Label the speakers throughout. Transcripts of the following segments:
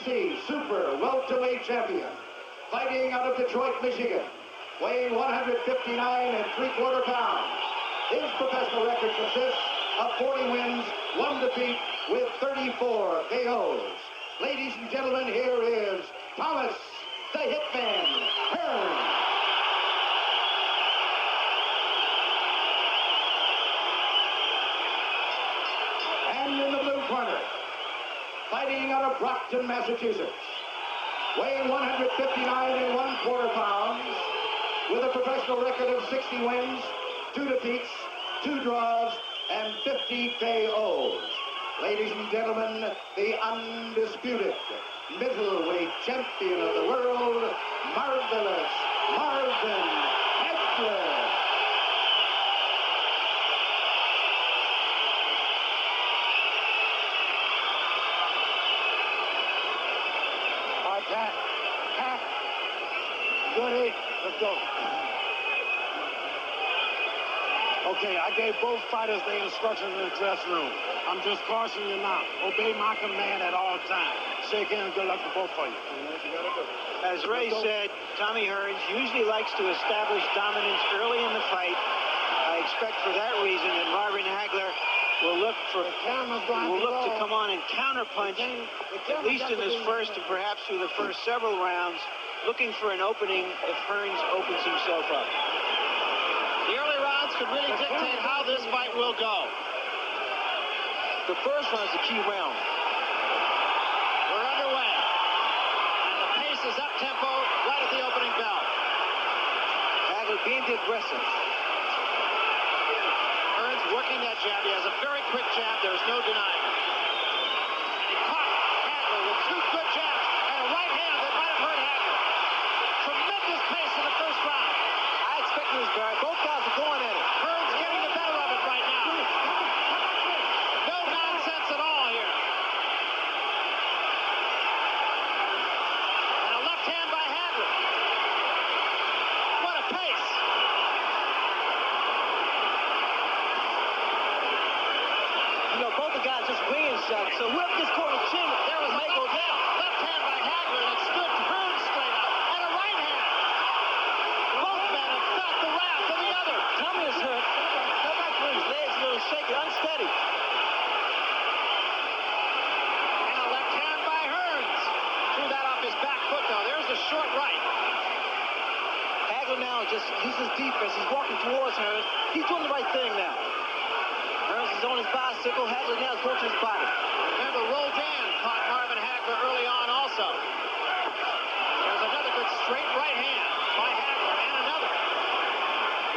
Speaker 1: WBC Super Welterweight Champion, fighting out of Detroit, Michigan, weighing 159 3/4 pounds. His professional record consists of 40 wins, 1 defeat, with 34 KOs. Ladies and gentlemen, here is Thomas the Hitman Hearns. And in the blue corner, fighting out of Brockton, Massachusetts, weighing 159 1/4 pounds, with a professional record of 60 wins, 2 defeats, 2 draws, and 50 KOs. Ladies and gentlemen, the undisputed middleweight champion of the world, Marvelous Marvin Hagler.
Speaker 2: All right, Pat. Good. Let's go. Okay, I gave both fighters their instructions in the dressing room. I'm just cautioning you now. Obey my command at all times. Shake hands. Good luck to both of you.
Speaker 3: As Ray said, Tommy Hearns usually likes to establish dominance early in the fight. I expect for that reason that Marvin Hagler will look to come on and counterpunch, at least in this first and perhaps through the first several rounds, looking for an opening if Hearns opens himself up.
Speaker 4: The early rounds could really dictate how this fight will go.
Speaker 3: The first round is the key round.
Speaker 4: We're underway. And the pace is up-tempo right at the opening bell.
Speaker 3: Hagler being aggressive.
Speaker 4: Hearns working that jab. He has a very quick jab. There's no denying it. He caught Hagler with 2 good jabs and a right hand that might have hurt Hagler. Tremendous pace in the first round.
Speaker 3: I expect this, Barry. Both guys are going at it.
Speaker 4: Hearns getting the better of it right now. No nonsense at all here. And a left hand by Hagler. What a pace.
Speaker 3: You know, both the guys just winging shots. So whoever gets caught in the chin,
Speaker 4: There was a
Speaker 3: may go down.
Speaker 4: left hand by Hagler that stood Hearns straight up. And a right hand. Both men have felt the wrath of the other.
Speaker 3: Tommy is hurt. Come back to his legs, a little shaky, unsteady.
Speaker 4: And a left hand by Hearns. Threw that off his back foot, though. There's a short right.
Speaker 3: Hagler now just uses defense. He's walking towards Hearns. He's doing the right thing now. Hearns is on his bicycle. Hagler now is going to his body.
Speaker 4: Remember, Roldan caught Marvin Hagler early on also. There's another good straight right hand by Hagler, and another.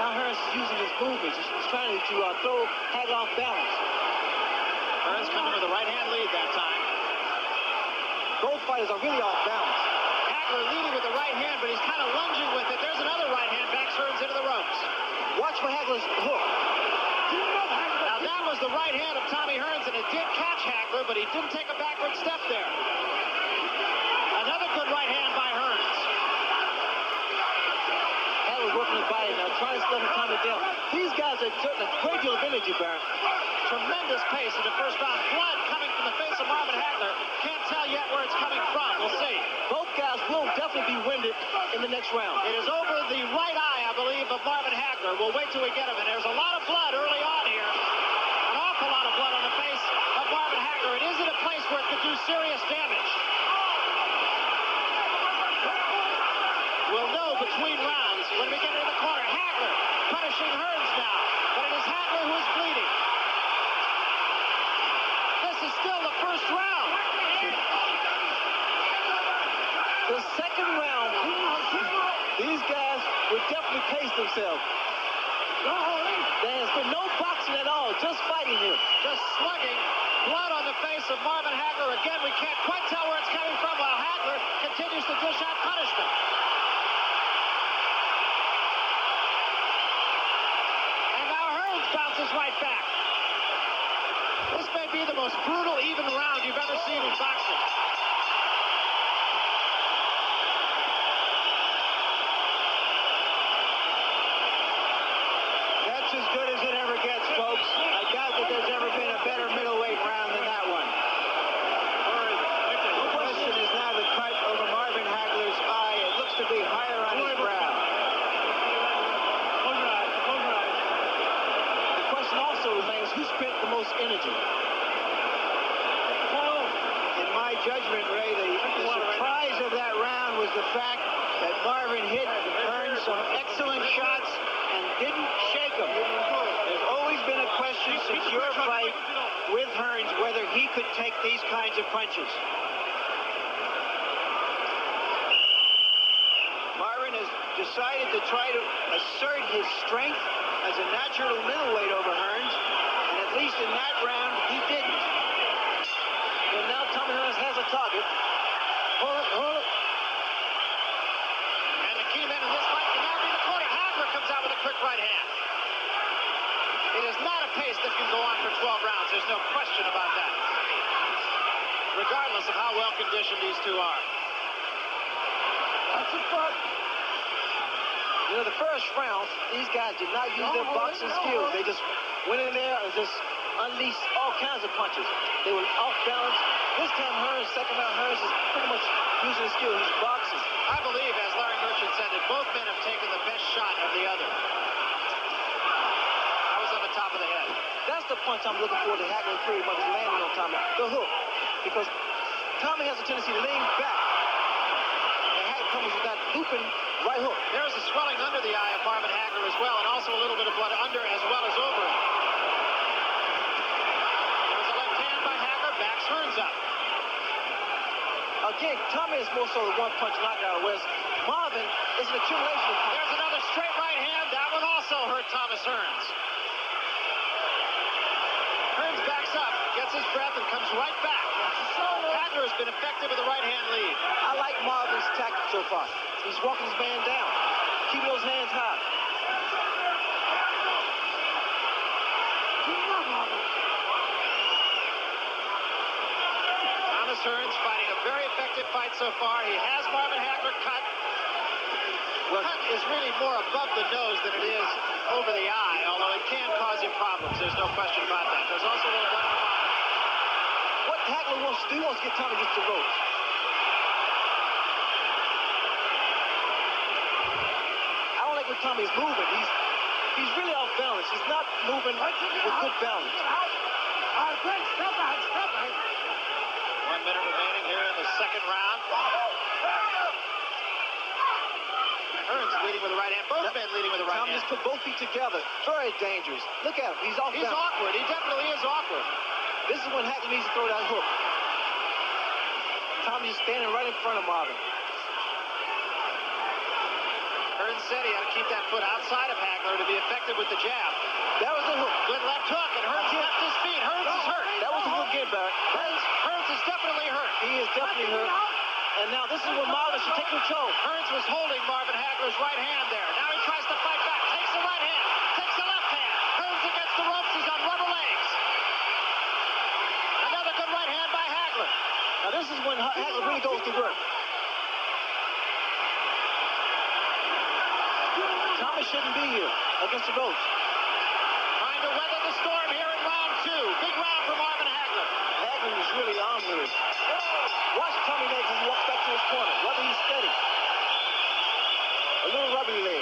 Speaker 3: Now Hearns is using his movements. He's trying to throw Hagler off balance.
Speaker 4: Hearns coming with a right hand lead that time.
Speaker 3: Both fighters are really off balance.
Speaker 4: Hagler leading with the right hand, but he's kind of lunging with it. There's another right hand, backs Hearns into the ropes.
Speaker 3: Watch for Hagler's hook.
Speaker 4: Now that was the right hand of Tommy Hearns, and it did catch Hagler, but he didn't take a backward step there. Another good right hand by Hearns.
Speaker 3: Hagler's working his body now, trying to slow Tommy down. These guys are exerting a great deal of energy, Baron.
Speaker 4: Tremendous pace in the first round. Blood coming from the face of Marvin Hagler. Can't tell yet where it's coming from. We'll see.
Speaker 3: Both guys will definitely be winded in the next round.
Speaker 4: It is over the right eye, I believe, of Marvin Hagler. We'll wait till we get him. And there's a lot of blood early on here. An awful lot of blood on the face of Marvin Hagler. It is in a place where it could do serious damage. We'll know between rounds when we get into the corner. Hagler punishing Hearns now. But it is Hagler who is bleeding. This is still the first round.
Speaker 3: The second round, these guys will definitely pace themselves. There has been no boxing at all, just fighting here.
Speaker 4: Just slugging. Blood on the face of Marvin Hagler. Again, we can't quite tell where it's coming from while Hagler continues to dish out punishment. And now Hearns bounces right back. This may be the most brutal, even round you've ever seen in boxing.
Speaker 3: That's as good as it ever gets, folks. I doubt that there's ever been a better middleweight round than that one. The question is now, could take these kinds of punches. Marvin has decided to try to assert his strength as a natural middleweight over Hearns, and at least in that round, he didn't. And now Tommy Hearns has a target. Hold it.
Speaker 4: And the key man in this fight can now be the corner. Hagler comes out with a quick right hand. It is not a pace that can go on for 12 rounds. There's no question about that. Regardless of how well conditioned these two are.
Speaker 3: That's a fuck. You know, the first round, these guys did not use their boxing skills. They just went in there and just unleashed all kinds of punches. They were off balance. This time, second round, Hearns is pretty much using his skills. He's boxing.
Speaker 4: I believe, as Larry Merchant said, that both men have taken the best shot of the other. That was on the top of the head.
Speaker 3: That's the punch I'm looking for to Hagler pretty much landing on Tommy. The hook. Because Tommy has a tendency to lean back. And Hagler comes with that looping right hook.
Speaker 4: There is a swelling under the eye of Marvin Hagler as well, and also a little bit of blood under as well as over it. There's a left hand by Hagler, backs Hearns up.
Speaker 3: Again, Tommy is more so the one-punch knockout, whereas Marvin is an accumulation of punches.
Speaker 4: There's another straight right hand. That one also hurt Thomas Hearns. Hearns backs up, gets his breath, and comes right back. Hagler has been effective with a right-hand lead.
Speaker 3: I like Marvin's tactic so far. He's walking his man down, keeping those hands high.
Speaker 4: Thomas Hearns fighting a very effective fight so far. He has Marvin Hagler cut. Cut is really more above the nose than it is over the eye, although it can cause him problems. There's no question about that. There's also a little blood in the bottom.
Speaker 3: What Hagler wants to do, he wants to get Tommy against the ropes. I don't like when Tommy's moving. He's really off balance. He's not moving with good balance.
Speaker 4: 1 minute remaining here in the second round. Hearns leading with the right hand. Both men leading with the right
Speaker 3: Tommy
Speaker 4: hand.
Speaker 3: just put both feet together. Very dangerous. Look at him. He's off
Speaker 4: He's
Speaker 3: balance.
Speaker 4: awkward. He definitely is awkward.
Speaker 3: This is when Hagler needs to throw that hook. Tommy's just standing right in front of Marvin.
Speaker 4: Hearns said he had to keep that foot outside of Hagler to be effective with the jab.
Speaker 3: That was the hook.
Speaker 4: Good left hook, and Hearns left his feet. Hearns is hurt.
Speaker 3: That was the hook again, Barrett.
Speaker 4: Hearns is definitely hurt.
Speaker 3: He is definitely hurt. And now this is when Marvin should take control.
Speaker 4: Hearns was holding Marvin Hagler's right hand there. Now he tries to fight back. Takes the right hand. Takes the left hand. Hearns against the ropes. He's on rubber legs. Another good right hand by Hagler.
Speaker 3: Now this is when Hagler really goes to work. Tommy shouldn't be here against the ropes.
Speaker 4: Trying to weather the storm here in round 2. Big round for Marvin Hagler.
Speaker 3: Hagler is really on with it. Watch Tommy legs as he walks back to his corner. Whether he's steady. A little rubbery leg.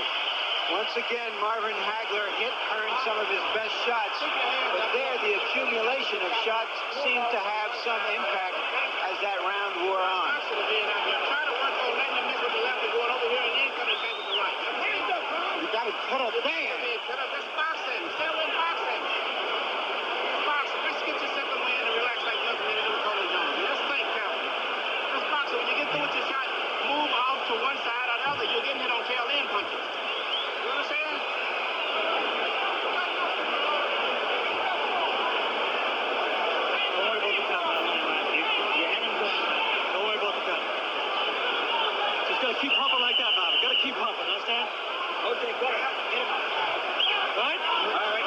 Speaker 5: Once again, Marvin Hagler hit Hearns some of his best shots, but there the accumulation of shots seemed to have some impact as that round wore on.
Speaker 2: You got to cut up there.
Speaker 4: That's boxing. Still in boxing. Boxing. Let's get yourself away and relax like nothing to do with Cody Jones. Let's think now. That's boxing. When you get through with your shot, move off to one side or the other. You'll get hit on tail end punches. You understand?
Speaker 3: Don't worry about the count. You had him going. Don't worry about the count. Just gotta keep pumping like that, Marvin. Gotta keep pumping, understand? Okay, go ahead. Get him up. Right? All right.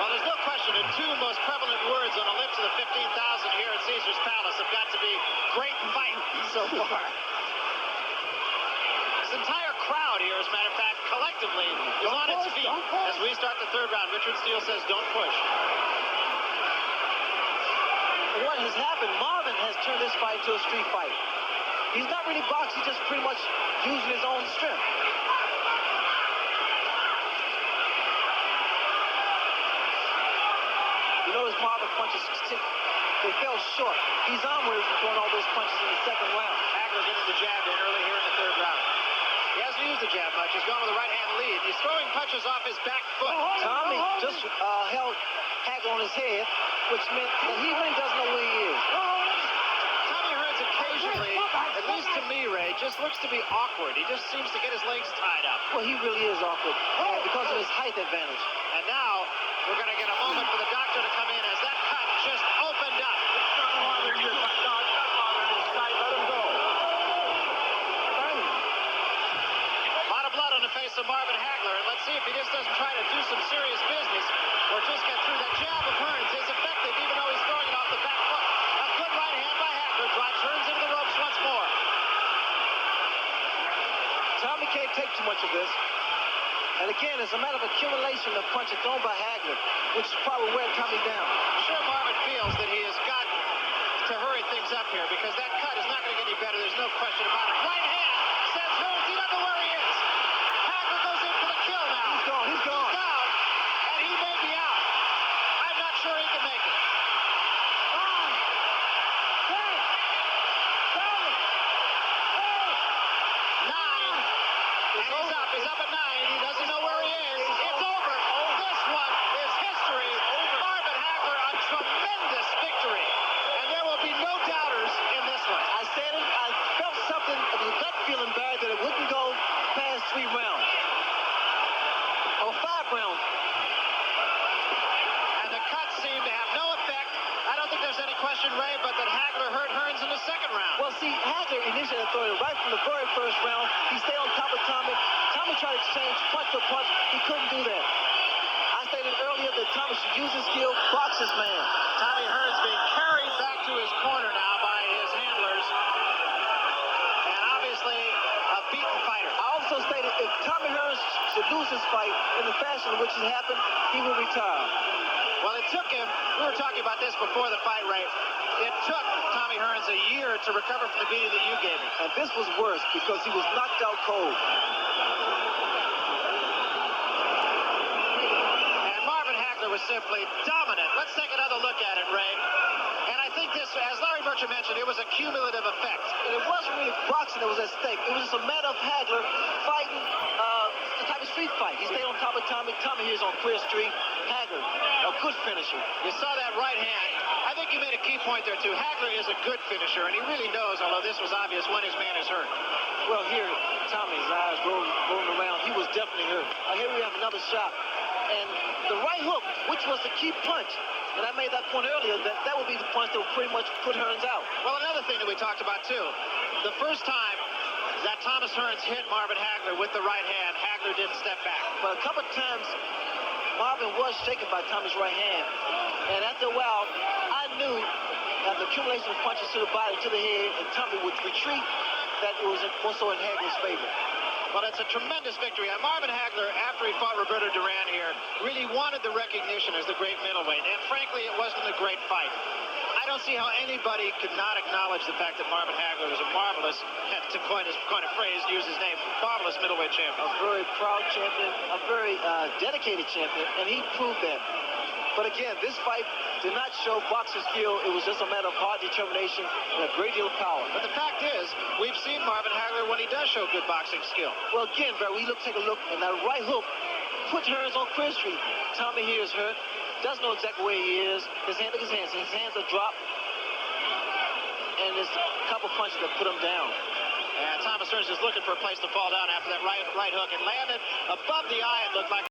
Speaker 4: Well, there's no question the two most prevalent words on the lips of the 15,000 here at Caesar's Palace have got to be great fight so far. This entire crowd here, as a matter of fact, collectively is on its feet as we start the third round. Richard Steele says don't push.
Speaker 3: What has happened, Marvin has turned this fight into a street fight. He's not really boxing, he's just pretty much using his own strength. You notice Marvin punches, they fell short. He's on with it from throwing all those punches in the second round.
Speaker 4: Hagler getting the jab in early here in the third round. He hasn't used the jab much. He's gone with a right-hand lead. He's throwing punches off his back foot.
Speaker 3: Tommy just held Hagler on his head, which meant that he really doesn't know where he is.
Speaker 4: Tommy Hearns occasionally, at least to me, Ray, just looks to be awkward. He just seems to get his legs tied up.
Speaker 3: Well, he really is awkward because of his height advantage.
Speaker 4: And now we're going to get a moment for the doctor to come in as that cut just opened up. A lot of blood on the face of Marvin Hagler, and let's see if he just doesn't try to do some serious business or just get through. That jab of Hearns is effective, even though he's throwing it off the back foot. A good right hand by Hagler drives Hearns into the ropes once more.
Speaker 3: Tommy can't take too much of this. And again, it's a matter of accumulation of punches thrown by Hagler, which is probably wearing Tommy down.
Speaker 4: I'm sure Marvin feels that he has got to hurry things up here because that cut is not going to get any better. There's no question about it. Right hand sends Hearns. He doesn't know where he is. Hagler goes in for the kill now.
Speaker 3: He's gone. He's gone.
Speaker 4: He's down, and he may be out. I'm not sure he can make it. 9. And he's up. He's up at 9. He doesn't know where he is. It's over. This one is history. Marvin Hagler, a tremendous victory. And there will be no doubters in this one.
Speaker 3: I said it. I felt something, a gut feeling bad that it wouldn't go past 3 rounds. Or 5 rounds.
Speaker 4: And the cuts seem to have no effect. I don't think there's any question, Ray, but that Hagler hurt Hearns in the second round.
Speaker 3: Well, see, Hagler initially threw it right from the very first round. He stayed on top of Tommy. Tommy tried to exchange punch for punch. He couldn't do that. I stated earlier that Tommy should use his skill, box his man.
Speaker 4: Tommy Hearns being carried back to his corner now by his handlers. And obviously a beaten fighter.
Speaker 3: I also stated if Tommy Hearns should lose his fight in the fashion in which it happened, he will retire.
Speaker 4: Well, it took him, we were talking about this before the fight, Ray. It took Tommy Hearns a year to recover from the beating that you gave him.
Speaker 3: And this was worse because he was knocked out cold.
Speaker 4: And Marvin Hagler was simply dominant. Let's take another look at it, Ray. And I think this, as Larry Merchant mentioned, it was a cumulative effect.
Speaker 3: And it wasn't really boxing that was at stake. It was just a matter of Hagler fighting the type of street fight. He stayed on top of Tommy. Tommy here is on Clear Street. Hagler, a good finisher.
Speaker 4: You saw that right hand. I think you made a key point there, too. Hagler is a good finisher, and he really knows, although this was obvious, when his man is hurt.
Speaker 3: Well, here, Tommy's eyes rolling around. He was definitely hurt. Here we have another shot. And the right hook, which was the key punch, and I made that point earlier, that would be the punch that would pretty much put Hearns out.
Speaker 4: Well, another thing that we talked about, too, the first time that Thomas Hearns hit Marvin Hagler with the right hand, Hagler didn't step back.
Speaker 3: But a couple times, Marvin was shaken by Tommy's right hand. And after a while, I knew that the accumulation of punches to the body, to the head, and Tommy would retreat, that it was more so in Hagler's favor.
Speaker 4: Well, it's a tremendous victory. And Marvin Hagler, after he fought Roberto Duran here, really wanted the recognition as the great middleweight. And frankly, it wasn't a great fight. I don't see how anybody could not acknowledge the fact that Marvin Hagler was a marvelous, to coin a phrase, use his name, marvelous middleweight champion.
Speaker 3: A very proud champion, a very dedicated champion, and he proved that. But again, this fight did not show boxing skill. It was just a matter of hard determination and a great deal of power.
Speaker 4: But the fact is, we've seen Marvin Hagler when he does show good boxing skill.
Speaker 3: Well, again, Barry, take a look, and that right hook put Hearns on Clear Street. Tommy here is hurt. Doesn't know exactly where he is. Look at his hands. His hands are dropped. And there's a couple punches that put him down.
Speaker 4: And Thomas Hearns is looking for a place to fall down after that right hook. It landed above the eye, it looked like.